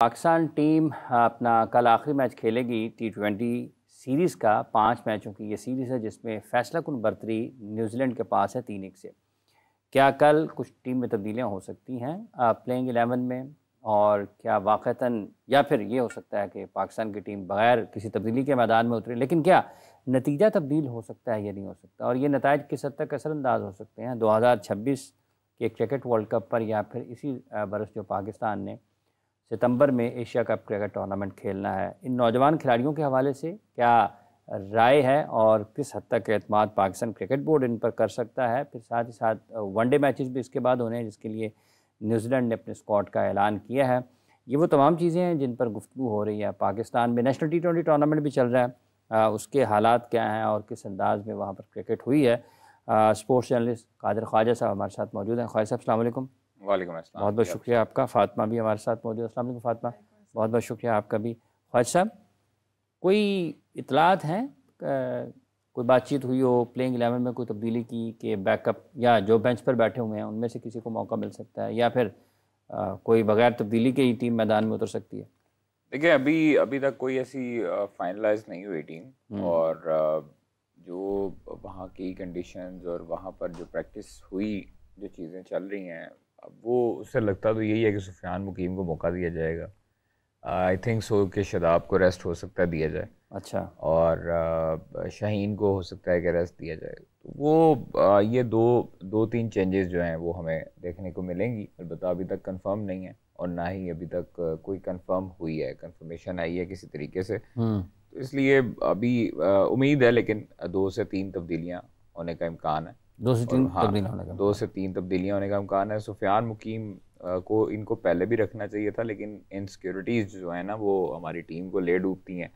Pakistan team अपना कल आखिरी मैच खेलेगी T20 सीरीज़ का। 5 मैचों की ये सीरीज़ है जिसमें फैसलाकुन बर्तरी न्यूजीलैंड के पास है 3-1 से। क्या कल कुछ टीम में तब्दीलियां हो सकती हैं प्लेइंग 11 में, और क्या वाक़तन या फिर ये हो सकता है कि पाकिस्तान की टीम बग़ैर किसी तब्दीली के मैदान में उतरे, लेकिन क्या नतीजा तब्दील हो सकता है या नहीं हो सकता, और ये नताइज किस हद तक असरअंदाज हो सकते हैं 2026 के क्रिकेट वर्ल्ड कप पर, या फिर इसी बरस जो पाकिस्तान ने सितंबर में एशिया कप क्रिकेट टूर्नामेंट खेलना है। इन नौजवान खिलाड़ियों के हवाले से क्या राय है और किस हद तक एतमाद पाकिस्तान क्रिकेट बोर्ड इन पर कर सकता है। फिर साथ ही साथ वनडे मैचेस भी इसके बाद होने हैं जिसके लिए न्यूजीलैंड ने अपने स्क्वाड का ऐलान किया है। ये वो तमाम चीज़ें हैं जिन पर गुफ्तगू हो रही है। पाकिस्तान में नेशनल T20 टूर्नामेंट भी चल रहा है, उसके हालात क्या हैं और किस अंदाज में वहाँ पर क्रिकेट हुई है। स्पोर्ट्स जर्नलिस्ट कादिर ख्वाजा साहब हमारे साथ मौजूद हैं। ख्वाजा साहब अस्सलाम वालेकुम। वालेकुम अस्सलाम। बहुत बहुत शुक्रिया आपका। फ़ातिमा भी हमारे साथ मौजूद है। अस्सलाम वालेकुम फ़ातिमा, बहुत बहुत शुक्रिया आपका भी। ख्वाजा साहब, कोई इतलात हैं, कोई बातचीत हुई हो प्लेइंग 11 में कोई तब्दीली की कि बैकअप या जो बेंच पर बैठे हुए हैं उनमें से किसी को मौका मिल सकता है, या फिर कोई बगैर तब्दीली के ही टीम मैदान में उतर सकती है? देखिए, अभी तक कोई ऐसी फाइनलाइज नहीं हुई टीम, और जो वहाँ की कंडीशंस और वहाँ पर जो प्रैक्टिस हुई, जो चीज़ें चल रही हैं, अब वो उससे लगता तो यही है कि सुफियान मुकीम को मौका दिया जाएगा। आई थिंक सो कि शादाब को रेस्ट हो सकता है दिया जाए। अच्छा। और शाहीन को हो सकता है कि रेस्ट दिया जाए। तो वो ये दो तीन चेंजेस जो हैं वो हमें देखने को मिलेंगी। अलबत्ता अभी तक कंफर्म नहीं है, और ना ही अभी तक कोई कंफर्म हुई है, कंफर्मेशन आई है किसी तरीके से। तो इसलिए अभी उम्मीद है, लेकिन 2 से 3 तब्दीलियाँ होने का इम्कान है। 2 से 3 हाँ, तब्दील होने का 2 से 3 तब्दीलियाँ होने का इम्कान है। सुफियान मुकीम को इनको पहले भी रखना चाहिए था, लेकिन इनसिक्योरिटीज़ जो है ना वो हमारी टीम को ले डूबती हैं।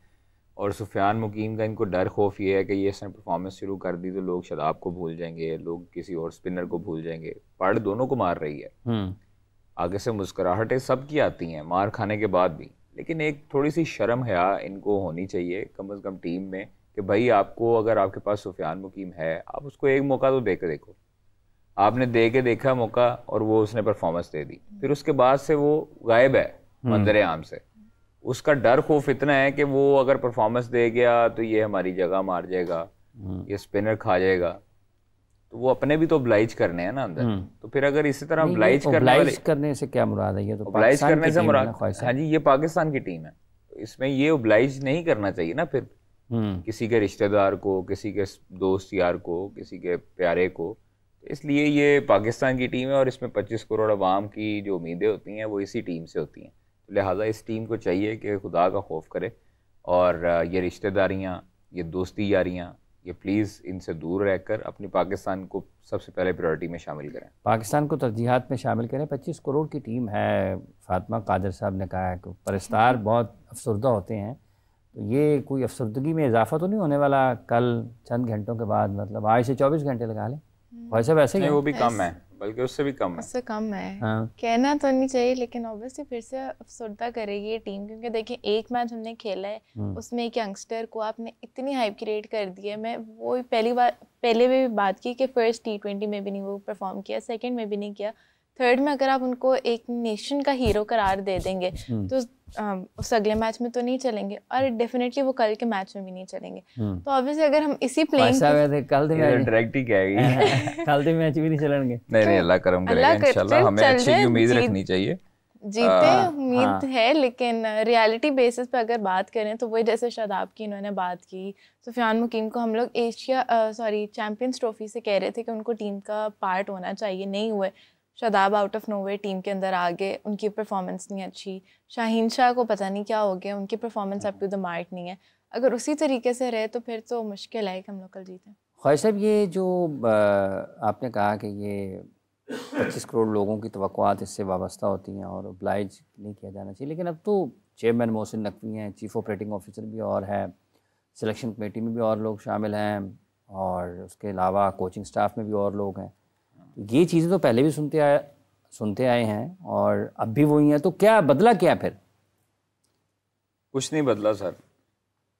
और सुफियान मुकीम का इनको डर खौफ ये है कि ये इसने परफॉर्मेंस शुरू कर दी तो लोग शादाब को भूल जाएंगे, लोग किसी और स्पिनर को भूल जाएंगे। पड़ दोनों को मार रही है। आगे से मुस्कुराहटें सबकी आती हैं मार खाने के बाद भी, लेकिन एक थोड़ी सी शर्म हया इनको होनी चाहिए कम से कम टीम में, कि भाई आपको अगर आपके पास सुफियान मुकीम है, आप उसको एक मौका तो दे के देखो। आपने दे के देखा मौका और वो उसने परफॉर्मेंस दे दी, फिर उसके बाद से वो गायब है मंजर आम से। उसका डर खौफ इतना है कि वो अगर परफॉर्मेंस दे गया तो ये हमारी जगह मार जाएगा, ये स्पिनर खा जाएगा। तो वो अपने भी तो ऑब्लाइज करने हैं ना अंदर। तो फिर अगर इसी तरह ऑब्लाइज करने से क्या मुराद है? ये तो ऑब्लाइज करने से मुराद, हाँ जी, ये पाकिस्तान की टीम है, तो इसमें ये ऑब्लाइज नहीं करना चाहिए ना फिर किसी के रिश्तेदार को, किसी के दोस्त यार को, किसी के प्यारे को। तो इसलिए ये पाकिस्तान की टीम है, और इसमें 25 करोड़ अवाम की जो उम्मीदें होती हैं वो इसी टीम से होती हैं। तो लिहाजा इस टीम को चाहिए कि खुदा का खौफ करे, और ये रिश्तेदारियाँ, ये दोस्ती यारियाँ, ये प्लीज़ इनसे दूर रहकर अपनी पाकिस्तान को सबसे पहले प्रायोरिटी में शामिल करें, पाकिस्तान को तरजीहात में शामिल करें। 25 करोड़ की टीम है। फातिमा, कादिर साहब ने कहा है कि परस्तार बहुत अफसरदा होते हैं, तो ये कोई अफसरदगी में इजाफा तो नहीं होने वाला कल चंद घंटों के बाद? मतलब आज से 24 घंटे लगा लें भाई साहब, ऐसे ही नहीं, वो भी कम है, बल्कि उससे भी कम है। उससे कम है। हाँ। कहना तो नहीं चाहिए, लेकिन ऑब्वियसली फिर से अफसरदा करेगी ये टीम, क्योंकि देखिए एक मैच हमने खेला है उसमें एक यंगस्टर को आपने इतनी हाइप क्रिएट कर दी है। मैं वो पहले भी बात की कि फर्स्ट T20 में भी नहीं वो परफॉर्म किया, सेकंड में भी नहीं किया, थर्ड में अगर आप उनको एक नेशन का हीरो करार दे देंगे तो उस अगले मैच में तो नहीं चलेंगे, और डेफिनेटली वो कल के मैच में भी नहीं चलेंगे। तो ऑब्वियसली अगर हम इसी प्लेइंग कल डायरेक्ट ही कहेगी कल के मैच भी नहीं चलेंगे। नहीं, अल्लाह करम करेगा इंशाल्लाह। हमें अच्छी की उम्मीद रखनी चाहिए, जीते उम्मीद है, लेकिन रियलिटी बेसिस पे अगर बात करें तो वही जैसे शादाब की इन्होंने बात की, सुफियान मुकीम को हम लोग चैंपियंस ट्रॉफी से कह रहे थे कि उनको टीम का पार्ट होना चाहिए, नहीं हुए। Shadab out of nowhere team के अंदर आ गए, उनकी परफॉर्मेंस नहीं अच्छी। शाहीन शाह को पता नहीं क्या हो गया, उनकी performance up to the mark नहीं है। अगर उसी तरीके से रहे तो फिर तो मुश्किल है कि हम लोग कल जीतें। ख्वाजा साहब, ये जो आपने कहा कि ये 25 करोड़ लोगों की तवक्कुआत इससे वाबस्ता होती हैं और ऑब्लाइज नहीं किया जाना चाहिए, लेकिन अब तो चेयरमैन मोहसिन नकवी हैं, चीफ ऑपरेटिंग ऑफिसर भी और है, सिलेक्शन कमेटी में भी और लोग शामिल हैं, और उसके अलावा कोचिंग स्टाफ में भी और लोग हैं। ये चीज़ें तो पहले भी सुनते आए हैं और अब भी वही हैं, तो क्या बदला क्या फिर? कुछ नहीं बदला सर,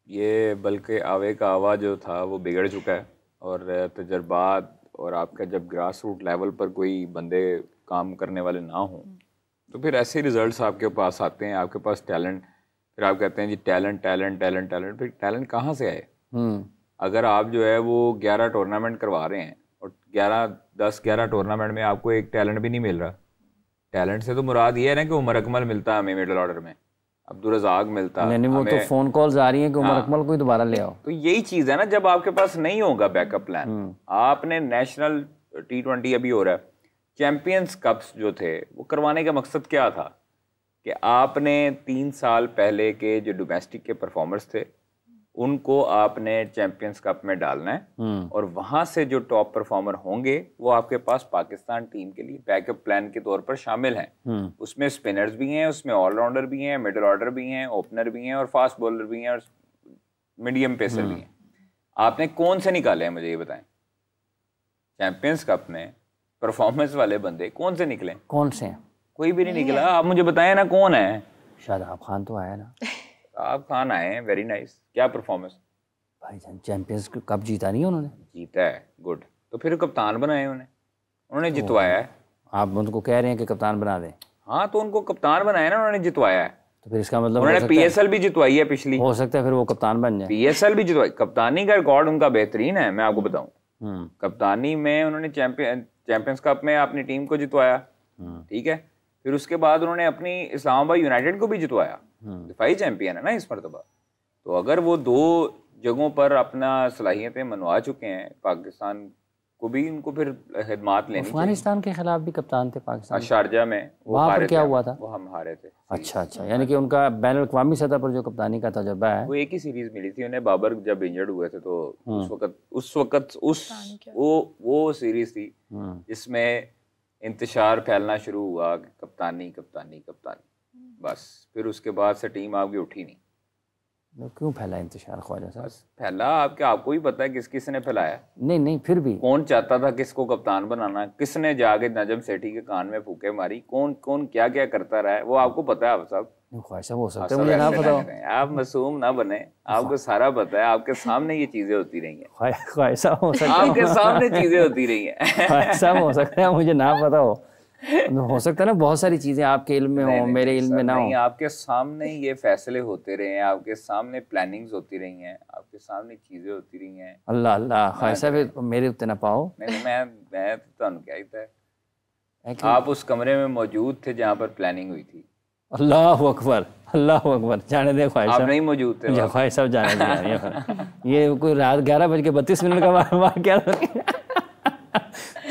ये बल्कि आवे का आवा जो था वो बिगड़ चुका है। और तजर्बात और आपका जब ग्रास रूट लेवल पर कोई बंदे काम करने वाले ना हों तो फिर ऐसे रिजल्ट्स आपके पास आते हैं, आपके पास टैलेंट, फिर आप कहते हैं जी टैलेंट टैलेंट टैलेंट टैलेंट, फिर टैलेंट कहाँ से आए? अगर आप जो है वो 11 टूर्नामेंट करवा रहे हैं और 11 टूर्नामेंट में आपको एक टैलेंट भी नहीं मिल रहा, टैलेंट से तो मुराद ये है ना कि उमर अकमल मिलता हमें मिडल ऑर्डर में, अब्दुल रज़ाक मिलता, नहीं वो तो फोन कॉल्स आ रही हैं कि उमर अकमल को ही दोबारा ले आओ। तो यही चीज़ है ना, जब आपके पास नहीं होगा बैकअप प्लान, आपने नेशनल T20 अभी हो रहा है, चैंपियंस कप्स जो थे वो करवाने का मकसद क्या था कि आपने 3 साल पहले के जो डोमेस्टिक के परफॉर्मर्स थे उनको आपने चैंपियंस कप में डालना है और वहां से जो टॉप परफॉर्मर होंगे वो आपके पास पाकिस्तान टीम के लिए बैकअप प्लान के तौर पर शामिल हैं। उसमें स्पिनर्स भी हैं, उसमें ऑलराउंडर भी हैं, मिडिल ऑर्डर भी हैं, ओपनर भी हैं और फास्ट बॉलर भी हैं और मीडियम पेसर भी हैं। आपने कौन से निकाले हैं मुझे ये बताएं? चैंपियंस कप में परफॉर्मेंस वाले बंदे कौन से निकले? कौन से हैं? कोई भी नहीं निकला। आप मुझे बताएं ना कौन है। शादाब खान तो आया ना। शादाब खान आए हैं, वेरी नाइस, क्या परफॉर्मेंस भाईजान, चैंपियंस कप जीता नहीं उन्होंने? जीता है, गुड। तो फिर कप्तान बनाए उन्होंने जितवाया है। आप उनको कह रहे हैं कि कप्तान बना दें? हाँ तो उनको कप्तान बनाया ना उन्होंने, जितवाया है। तो फिर इसका मतलब उन्होंने PSL भी जितवाई है पिछली, हो सकता है फिर वो कप्तान बन जाए। PSL भी जितवाई, कप्तानी का रिकॉर्ड उनका बेहतरीन है, मैं आपको बताऊं। कप्तानी में उन्होंने चैंपियंस कप में अपनी टीम को जितवाया, ठीक है। फिर उसके बाद उन्होंने अपनी इस्लामाबाद यूनाइटेड को भी जितवाया, दिफाई चैंपियन है ना इस मरतबा। तो अगर वो 2 जगहों पर अपना सलाहियतें मनवा चुके हैं, पाकिस्तान को भी इनको फिर खिदमात लेनी चाहिए। अफगानिस्तान के खिलाफ भी कप्तान थे पाकिस्तान, शारजा में, वहाँ पर क्या हुआ था? वो हम हारे थे। अच्छा, यानी कि उनका बैन अल-अक़वामी सतह पर जो कप्तानी का तजुर्बा है, वो एक ही सीरीज मिली थी उन्हें, बाबर जब इंजर्ड हुए थे तो उस वक्त वो सीरीज थी जिसमें इंतशार फैलना शुरू हुआ कि कप्तानी कप्तानी कप्तानी, बस फिर उसके बाद से टीम आपकी उठी नहीं। क्यों फैला इंतशार ख्वाजा साहब? फैला आपको ही पता है किस किस ने फैलाया। नहीं फिर भी कौन चाहता था किसको कप्तान बनाना, किसने जाके नजम सेठी के कान में फूके मारी, कौन क्या क्या करता रहा है वो आपको पता है। आप सब ख्वाजा हो सकता है मुझे ना पता हो, आप मासूम ना बने, आपको सारा पता है, आपके सामने ये चीजें होती रही हैं। ख्वाजा हो सकता है आपके सामने चीजें होती रही हैं। ख्वाजा हो सकता है मुझे ना पता हो सकता है ना, बहुत सारी चीजें आपके इल्म में हो, मेरे इल्म में ना हो। आपके सामने ये फैसले होते रहे हैं, आपके सामने प्लानिंग्स होती रही हैं, आपके सामने चीजें होती रही हैं। अल्लाह अल्लाह, ख्वाजा फिर मेरे उत्ते ना पाओ। नहीं मैं तो क्या ही था, आप उस कमरे में मौजूद थे जहाँ पर प्लानिंग हुई थी। अल्लाह अकबर, अल्लाह अकबर, जाने दे ख्वाजा साहब। आप नहीं मौजूद थे ख्वाजा साहब, जाने दे। ये कोई रात 11:32 का वाक़या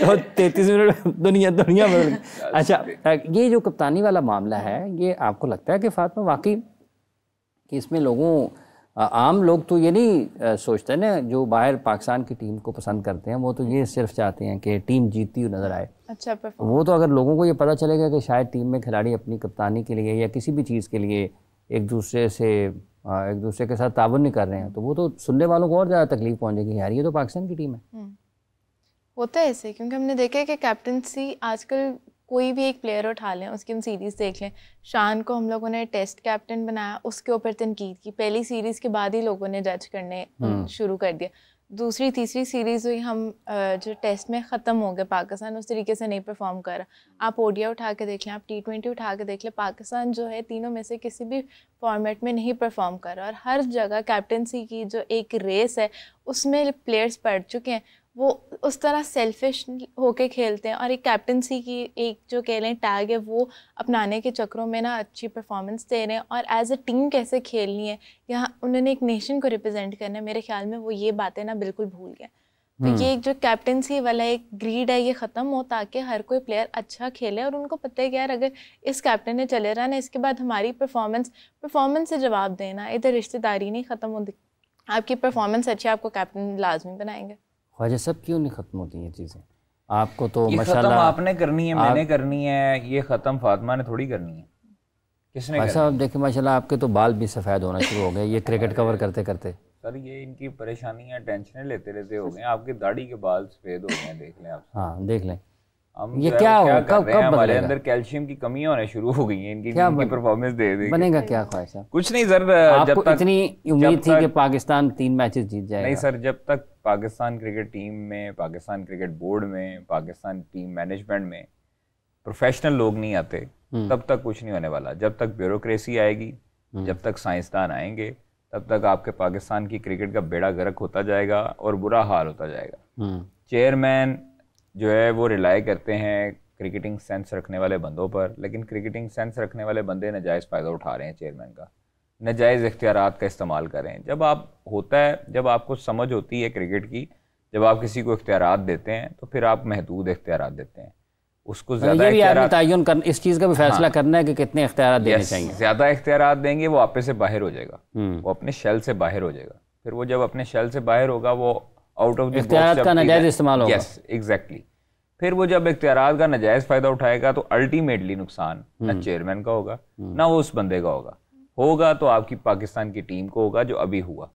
तो 33 मिनट दुनिया बदल। अच्छा, ये जो कप्तानी वाला मामला है, ये आपको लगता है कि फातिमा वाकई कि इसमें आम लोग तो ये नहीं सोचते ना, जो बाहर पाकिस्तान की टीम को पसंद करते हैं वो तो ये सिर्फ चाहते हैं कि टीम जीतती हुई नज़र आए। अच्छा, वो तो अगर लोगों को ये पता चलेगा कि शायद टीम में खिलाड़ी अपनी कप्तानी के लिए या किसी भी चीज़ के लिए एक दूसरे के साथ ताउन नहीं कर रहे हैं, तो वो तो सुनने वालों को और ज़्यादा तकलीफ पहुँचेगी, यार ये तो पाकिस्तान की टीम है। होता है ऐसे, क्योंकि हमने देखा है कि कैप्टनसी आजकल कोई भी एक प्लेयर उठा लें, उसकी हम सीरीज़ देख लें। शान को हम लोगों ने टेस्ट कैप्टन बनाया, उसके ऊपर तनकीद की, पहली सीरीज़ के बाद ही लोगों ने जज करने शुरू कर दिया। दूसरी तीसरी सीरीज़ हुई, हम जो टेस्ट में ख़त्म हो गए, पाकिस्तान उस तरीके से नहीं परफॉर्म कर रहा। आप ODI उठा के देख लें, आप T20 उठा के देख लें, पाकिस्तान जो है तीनों में से किसी भी फॉर्मेट में नहीं परफॉर्म कर रहा। और हर जगह कैप्टनसी की जो एक रेस है उसमें प्लेयर्स पढ़ चुके हैं, वो उस तरह सेल्फिश होके खेलते हैं और एक कैप्टनसी की एक जो कह लें टैग है वो अपनाने के चक्करों में ना अच्छी परफॉर्मेंस दे रहे हैं। और एज अ टीम कैसे खेलनी है, यहाँ उन्होंने एक नेशन को रिप्रेजेंट करना है, मेरे ख्याल में वो ये बातें ना बिल्कुल भूल गए। तो ये जो कैप्टनसी वाला एक ग्रीड है ये ख़त्म हो, ताकि हर कोई प्लेयर अच्छा खेले और उनको पता है कि यार अगर इस कैप्टन ने चले रहना, इसके बाद हमारी परफॉर्मेंस से जवाब देना, इधर रिश्तेदारी नहीं ख़त्म होती। आपकी परफॉर्मेंस अच्छी, आपको कैप्टन लाजमी बनाएंगे। ख्वाजा सब क्यों नहीं खत्म होती ये चीज़ें? आपको तो माशाल्लाह आपने करनी है, मैंने करनी है, ये ख़त्म फातिमा ने थोड़ी करनी है। किसने करनी है? साहब देखिए माशाल्लाह आपके तो बाल भी सफ़ेद होना शुरू हो गए ये क्रिकेट कवर करते करते। सर ये इनकी परेशानियां टेंशनें लेते रहते हो गए, आपकी दाढ़ी के बाल सफ़ेद हो गए, देख लें आप। हाँ देख लें, हम ये क्या हो, कब हमारे अंदर कैल्शियम की कमी होने शुरू हो गई है, इनकी परफॉर्मेंस दे देगी। बनेगा क्या ख्वाहिश? कुछ नहीं सर, जब तक इतनी उम्मीद थी कि पाकिस्तान 3 मैचेस जीत जाएगा। नहीं सर, जब तक पाकिस्तान क्रिकेट टीम में, पाकिस्तान क्रिकेट बोर्ड में, पाकिस्तान टीम मैनेजमेंट में प्रोफेशनल लोग नहीं आते तब तक कुछ नहीं होने वाला। जब तक ब्यूरोक्रेसी आएगी, जब तक साइंसदान आएंगे, तब तक आपके पाकिस्तान की क्रिकेट का बेड़ा गर्क होता जाएगा और बुरा हाल होता जाएगा। चेयरमैन जो है वो रिलाई करते हैं क्रिकेटिंग सेंस रखने वाले बंदों पर, लेकिन क्रिकेटिंग सेंस रखने वाले बंदे नाजायज़ फ़ायदा उठा रहे हैं चेयरमैन का, नाजायज़ इख्तियारात का इस्तेमाल कर रहे हैं। जब आप होता है, जब आपको समझ होती है क्रिकेट की, जब आप किसी को इख्तियारात देते हैं तो फिर आप महदूद इख्तियारात देते हैं, उसको ज़्यादा इस चीज़ का भी फैसला करना है कि कितने इख्तियारात देने चाहिए। ज़्यादा इख्तियारात देंगे वो आपे से बाहर हो जाएगा, वो अपने शेल से बाहर हो जाएगा। फिर वो जब अपने शेल से बाहर होगा वो आउट ऑफ द इख्तियारात का नाजायज़ इस्तेमाल होगा। Yes exactly. फिर वो जब इख्तियारात का नाजायज़ फ़ायदा उठाएगा तो अल्टीमेटली नुकसान ना चेयरमैन का होगा ना वो उस बंदे का होगा तो आपकी पाकिस्तान की टीम को होगा, जो अभी हुआ।